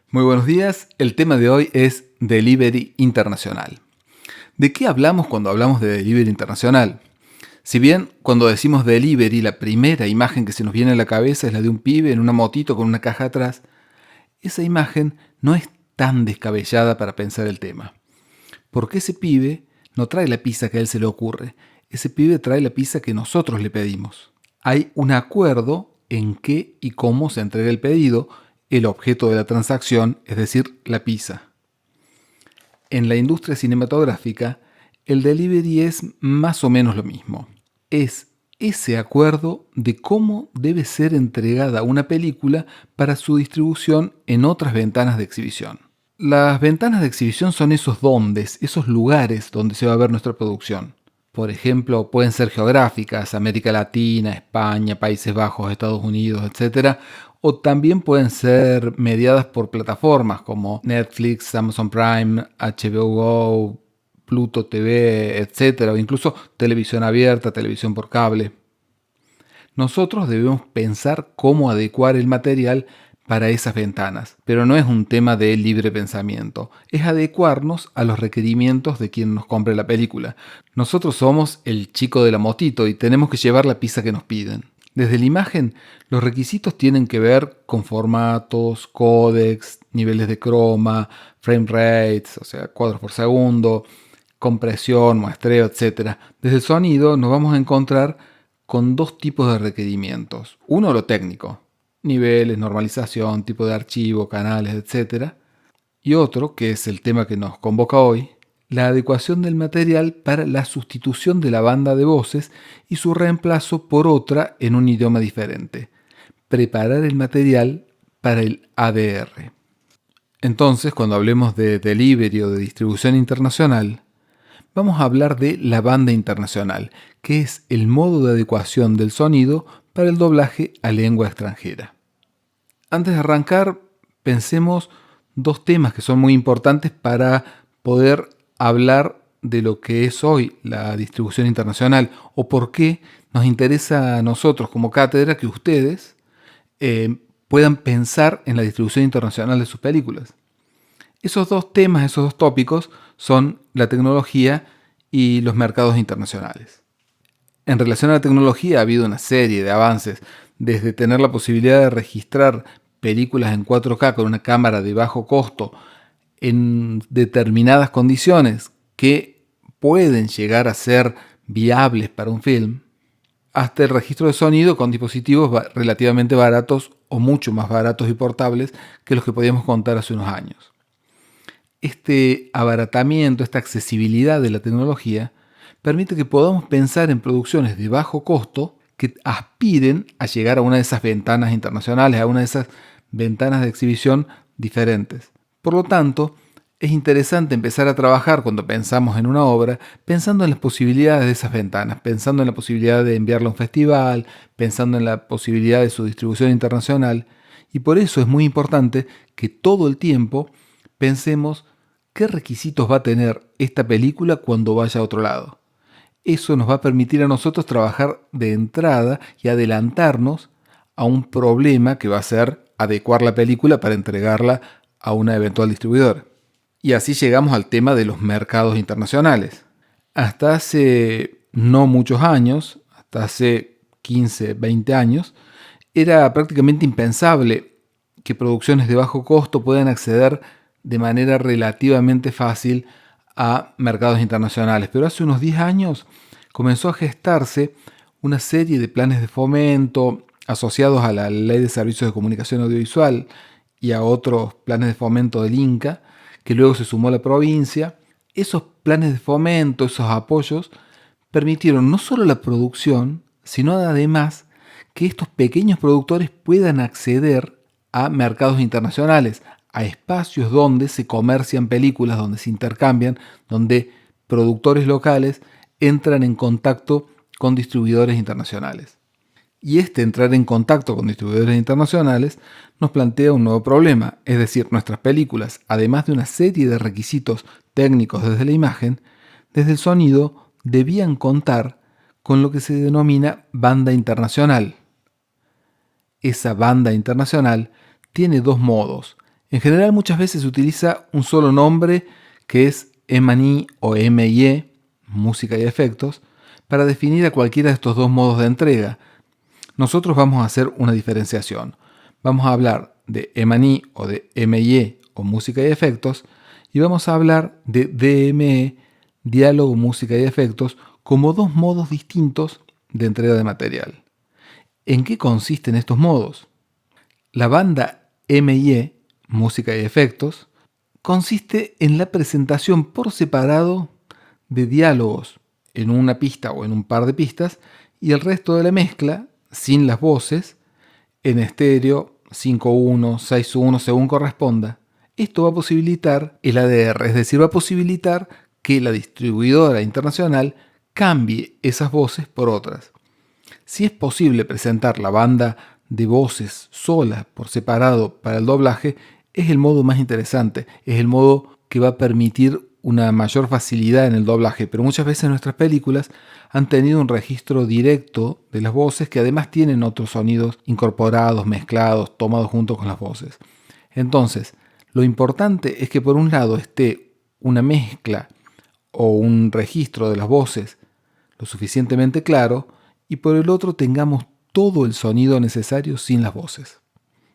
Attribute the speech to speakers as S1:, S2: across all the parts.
S1: Muy buenos días, el tema de hoy es Delivery Internacional. ¿De qué hablamos cuando hablamos de Delivery Internacional? Si bien cuando decimos Delivery la primera imagen que se nos viene a la cabeza es la de un pibe en una motito con una caja atrás, esa imagen no es tan descabellada para pensar el tema. Porque ese pibe no trae la pizza que a él se le ocurre, ese pibe trae la pizza que nosotros le pedimos. Hay un acuerdo en qué y cómo se entrega el pedido, el objeto de la transacción, es decir, la pizza. En la industria cinematográfica, el delivery es más o menos lo mismo. Es ese acuerdo de cómo debe ser entregada una película para su distribución en otras ventanas de exhibición. Las ventanas de exhibición son esos dondes, esos lugares donde se va a ver nuestra producción. Por ejemplo, pueden ser geográficas, América Latina, España, Países Bajos, Estados Unidos, etc. O también pueden ser mediadas por plataformas como Netflix, Amazon Prime, HBO Go, Pluto TV, etc. O incluso televisión abierta, televisión por cable. Nosotros debemos pensar cómo adecuar el material para esas ventanas, pero no es un tema de libre pensamiento, es adecuarnos a los requerimientos de quien nos compre la película. Nosotros somos el chico de la motito y tenemos que llevar la pizza que nos piden. Desde la imagen, los requisitos tienen que ver con formatos, códecs, niveles de croma, frame rates, o sea, cuadros por segundo, compresión, muestreo, etc. Desde el sonido nos vamos a encontrar con dos tipos de requerimientos. Uno, lo técnico, niveles, normalización, tipo de archivo, canales, etc. Y otro, que es el tema que nos convoca hoy, la adecuación del material para la sustitución de la banda de voces y su reemplazo por otra en un idioma diferente. Preparar el material para el ADR. Entonces, cuando hablemos de delivery o de distribución internacional, vamos a hablar de la banda internacional, que es el modo de adecuación del sonido para el doblaje a lengua extranjera. Antes de arrancar, pensemos dos temas que son muy importantes para poder hablar de lo que es hoy la distribución internacional o por qué nos interesa a nosotros como cátedra que ustedes puedan pensar en la distribución internacional de sus películas. Esos dos temas, esos dos tópicos son la tecnología y los mercados internacionales. En relación a la tecnología ha habido una serie de avances, desde tener la posibilidad de registrar películas en 4K con una cámara de bajo costo en determinadas condiciones que pueden llegar a ser viables para un film, hasta el registro de sonido con dispositivos relativamente baratos o mucho más baratos y portables que los que podíamos contar hace unos años. Este abaratamiento, esta accesibilidad de la tecnología permite que podamos pensar en producciones de bajo costo que aspiren a llegar a una de esas ventanas internacionales, a una de esas ventanas de exhibición diferentes. Por lo tanto, es interesante empezar a trabajar cuando pensamos en una obra, pensando en las posibilidades de esas ventanas, pensando en la posibilidad de enviarla a un festival, pensando en la posibilidad de su distribución internacional, y por eso es muy importante que todo el tiempo pensemos qué requisitos va a tener esta película cuando vaya a otro lado. Eso nos va a permitir a nosotros trabajar de entrada y adelantarnos a un problema que va a ser adecuar la película para entregarla a una eventual distribuidora. Y así llegamos al tema de los mercados internacionales. Hasta hace no muchos años, hasta hace 15, 20 años, era prácticamente impensable que producciones de bajo costo puedan acceder de manera relativamente fácil a mercados internacionales. Pero hace unos 10 años comenzó a gestarse una serie de planes de fomento asociados a la Ley de Servicios de Comunicación Audiovisual y a otros planes de fomento del INCA, que luego se sumó a la provincia. Esos planes de fomento, esos apoyos, permitieron no solo la producción, sino además que estos pequeños productores puedan acceder a mercados internacionales, a espacios donde se comercian películas, donde se intercambian, donde productores locales entran en contacto con distribuidores internacionales. Y este entrar en contacto con distribuidores internacionales nos plantea un nuevo problema, es decir, nuestras películas, además de una serie de requisitos técnicos desde la imagen, desde el sonido debían contar con lo que se denomina banda internacional. Esa banda internacional tiene dos modos. En general muchas veces se utiliza un solo nombre que es M&E o MIE, música y efectos, para definir a cualquiera de estos dos modos de entrega. Nosotros vamos a hacer una diferenciación. Vamos a hablar de M&E o de MIE o música y efectos y vamos a hablar de DME, diálogo, música y efectos, como dos modos distintos de entrega de material. ¿En qué consisten estos modos? La banda MIE, música y efectos, consiste en la presentación por separado de diálogos en una pista o en un par de pistas y el resto de la mezcla, sin las voces, en estéreo, 5.1, 6.1, según corresponda. Esto va a posibilitar el ADR, es decir, va a posibilitar que la distribuidora internacional cambie esas voces por otras. Si es posible presentar la banda de voces sola por separado para el doblaje, es el modo más interesante, es el modo que va a permitir una mayor facilidad en el doblaje, pero muchas veces nuestras películas han tenido un registro directo de las voces que además tienen otros sonidos incorporados, mezclados, tomados junto con las voces. Entonces, lo importante es que por un lado esté una mezcla o un registro de las voces lo suficientemente claro y por el otro tengamos todo el sonido necesario sin las voces.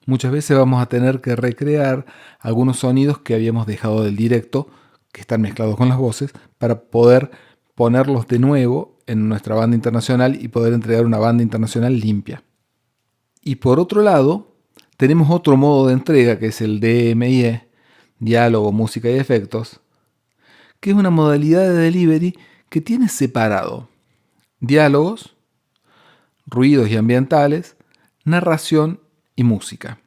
S1: Muchas veces vamos a tener que recrear algunos sonidos que habíamos dejado del directo, que están mezclados con las voces, para poder ponerlos de nuevo en nuestra banda internacional y poder entregar una banda internacional limpia. Y por otro lado, tenemos otro modo de entrega que es el DMIE, diálogo, música y efectos, que es una modalidad de delivery que tiene separado diálogos, ruidos y ambientales, narración y música.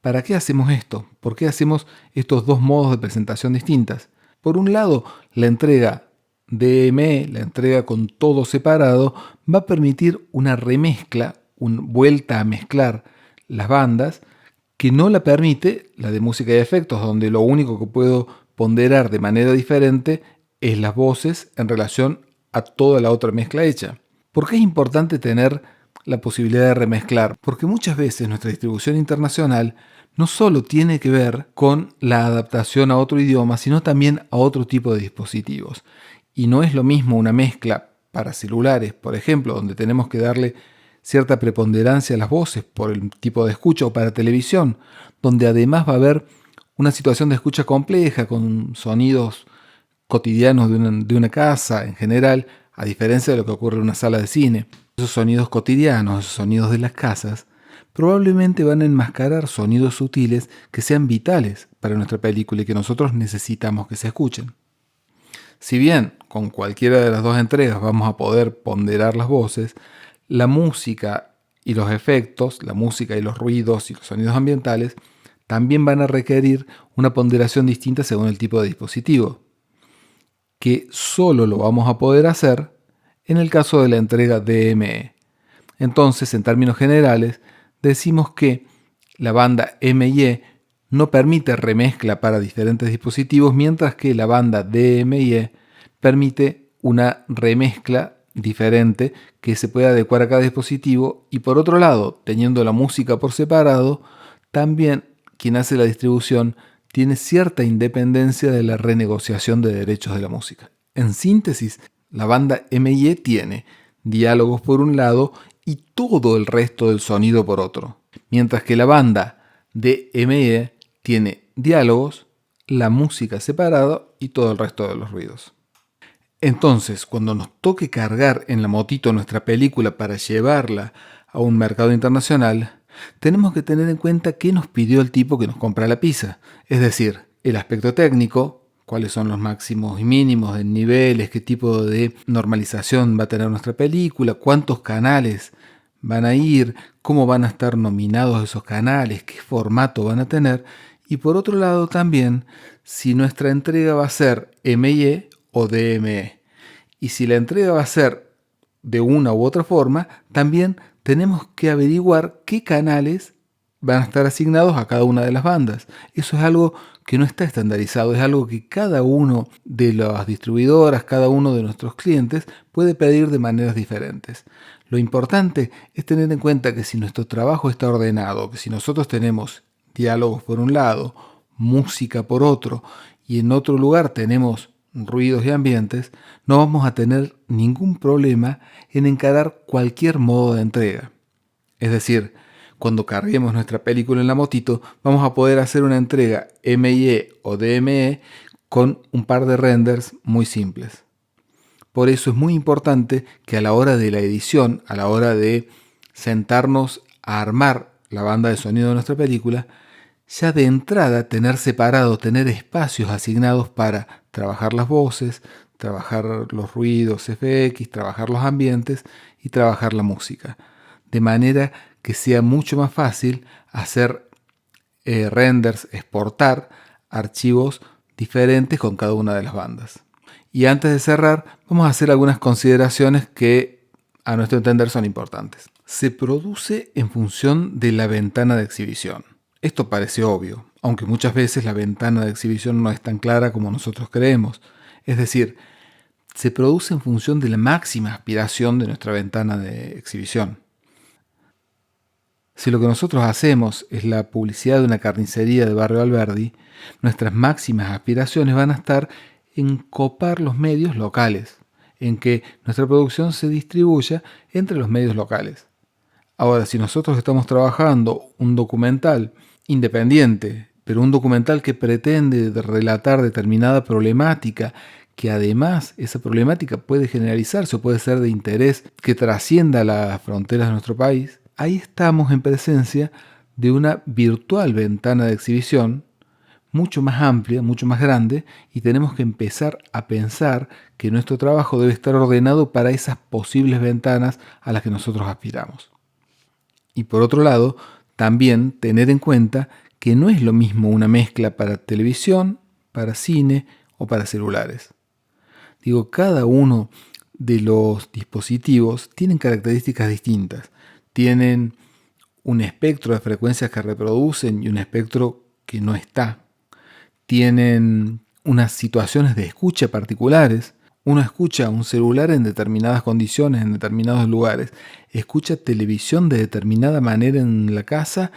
S1: ¿Para qué hacemos esto? ¿Por qué hacemos estos dos modos de presentación distintas? Por un lado, la entrega DME, la entrega con todo separado, va a permitir una remezcla, una vuelta a mezclar las bandas, que no la permite la de música y efectos, donde lo único que puedo ponderar de manera diferente es las voces en relación a toda la otra mezcla hecha. ¿Por qué es importante tener la posibilidad de remezclar? Porque muchas veces nuestra distribución internacional no solo tiene que ver con la adaptación a otro idioma, sino también a otro tipo de dispositivos. Y no es lo mismo una mezcla para celulares, por ejemplo, donde tenemos que darle cierta preponderancia a las voces por el tipo de escucha, o para televisión, donde además va a haber una situación de escucha compleja con sonidos cotidianos de una casa en general, a diferencia de lo que ocurre en una sala de cine. Esos sonidos cotidianos, esos sonidos de las casas, probablemente van a enmascarar sonidos sutiles que sean vitales para nuestra película y que nosotros necesitamos que se escuchen. Si bien con cualquiera de las dos entregas vamos a poder ponderar las voces, la música y los efectos, la música y los ruidos y los sonidos ambientales, también van a requerir una ponderación distinta según el tipo de dispositivo, que solo lo vamos a poder hacer en el caso de la entrega DME. Entonces, en términos generales, decimos que la banda MIE no permite remezcla para diferentes dispositivos, mientras que la banda DMIE permite una remezcla diferente que se puede adecuar a cada dispositivo. Y por otro lado, teniendo la música por separado, también quien hace la distribución tiene cierta independencia de la renegociación de derechos de la música. En síntesis, la banda MIE tiene diálogos por un lado y todo el resto del sonido por otro, mientras que la banda DME tiene diálogos, la música separada y todo el resto de los ruidos. Entonces, cuando nos toque cargar en la motito nuestra película para llevarla a un mercado internacional, tenemos que tener en cuenta qué nos pidió el tipo que nos compra la pizza, es decir, el aspecto técnico, cuáles son los máximos y mínimos de niveles, qué tipo de normalización va a tener nuestra película, cuántos canales van a ir, cómo van a estar nominados esos canales, qué formato van a tener, y por otro lado también si nuestra entrega va a ser MIE o DME. Y si la entrega va a ser de una u otra forma, también tenemos que averiguar qué canales van a estar asignados a cada una de las bandas. Eso es algo que no está estandarizado, es algo que cada uno de las distribuidoras, cada uno de nuestros clientes puede pedir de maneras diferentes. Lo importante es tener en cuenta que si nuestro trabajo está ordenado, que si nosotros tenemos diálogos por un lado, música por otro, y en otro lugar tenemos ruidos y ambientes, no vamos a tener ningún problema en encarar cualquier modo de entrega. Es decir, cuando carguemos nuestra película en la motito, vamos a poder hacer una entrega MIE o DME con un par de renders muy simples. Por eso es muy importante que a la hora de la edición, a la hora de sentarnos a armar la banda de sonido de nuestra película, ya de entrada tener separado, tener espacios asignados para trabajar las voces, trabajar los ruidos FX, trabajar los ambientes y trabajar la música. De manera que sea mucho más fácil hacer renders, exportar archivos diferentes con cada una de las bandas. Y antes de cerrar, vamos a hacer algunas consideraciones que a nuestro entender son importantes. Se produce en función de la ventana de exhibición. Esto parece obvio, aunque muchas veces la ventana de exhibición no es tan clara como nosotros creemos. Es decir, se produce en función de la máxima aspiración de nuestra ventana de exhibición. Si lo que nosotros hacemos es la publicidad de una carnicería de Barrio Alberdi, nuestras máximas aspiraciones van a estar en copar los medios locales, en que nuestra producción se distribuya entre los medios locales. Ahora, si nosotros estamos trabajando un documental independiente, pero un documental que pretende relatar determinada problemática, que además esa problemática puede generalizarse o puede ser de interés que trascienda las fronteras de nuestro país, ahí estamos en presencia de una virtual ventana de exhibición mucho más amplia, mucho más grande, y tenemos que empezar a pensar que nuestro trabajo debe estar ordenado para esas posibles ventanas a las que nosotros aspiramos. Y por otro lado, también tener en cuenta que no es lo mismo una mezcla para televisión, para cine o para celulares. Digo, cada uno de los dispositivos tienen características distintas. Tienen un espectro de frecuencias que reproducen y un espectro que no está. Tienen unas situaciones de escucha particulares. Uno escucha un celular en determinadas condiciones, en determinados lugares. Escucha televisión de determinada manera en la casa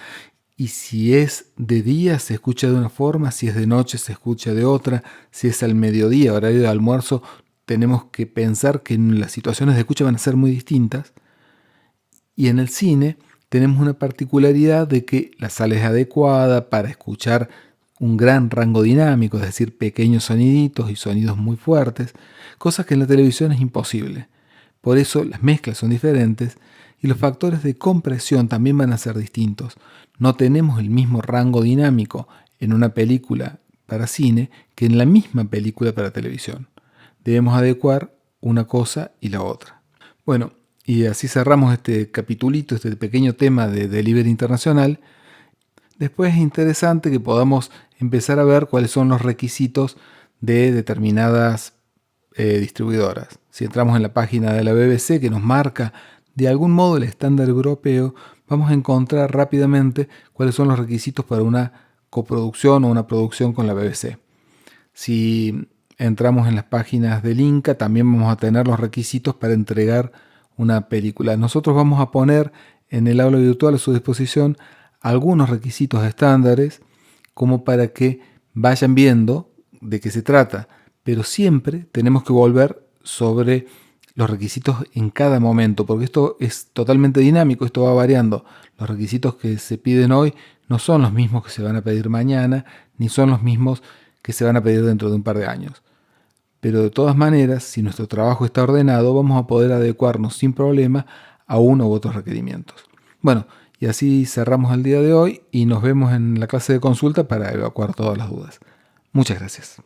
S1: y si es de día se escucha de una forma, si es de noche se escucha de otra, si es al mediodía, horario de almuerzo, tenemos que pensar que las situaciones de escucha van a ser muy distintas. Y en el cine tenemos una particularidad de que la sala es adecuada para escuchar un gran rango dinámico, es decir, pequeños soniditos y sonidos muy fuertes, cosas que en la televisión es imposible. Por eso las mezclas son diferentes y los factores de compresión también van a ser distintos. No tenemos el mismo rango dinámico en una película para cine que en la misma película para televisión. Debemos adecuar una cosa y la otra. Bueno, y así cerramos este capitulito, este pequeño tema de Delivery Internacional. Después es interesante que podamos empezar a ver cuáles son los requisitos de determinadas distribuidoras. Si entramos en la página de la BBC que nos marca de algún modo el estándar europeo, vamos a encontrar rápidamente cuáles son los requisitos para una coproducción o una producción con la BBC. Si entramos en las páginas del Inca, también vamos a tener los requisitos para entregar una película. Nosotros vamos a poner en el aula virtual a su disposición algunos requisitos estándares como para que vayan viendo de qué se trata, pero siempre tenemos que volver sobre los requisitos en cada momento, porque esto es totalmente dinámico, esto va variando. Los requisitos que se piden hoy no son los mismos que se van a pedir mañana, ni son los mismos que se van a pedir dentro de un par de años. Pero de todas maneras, si nuestro trabajo está ordenado, vamos a poder adecuarnos sin problema a uno u otros requerimientos. Bueno, y así cerramos el día de hoy y nos vemos en la clase de consulta para evacuar todas las dudas. Muchas gracias.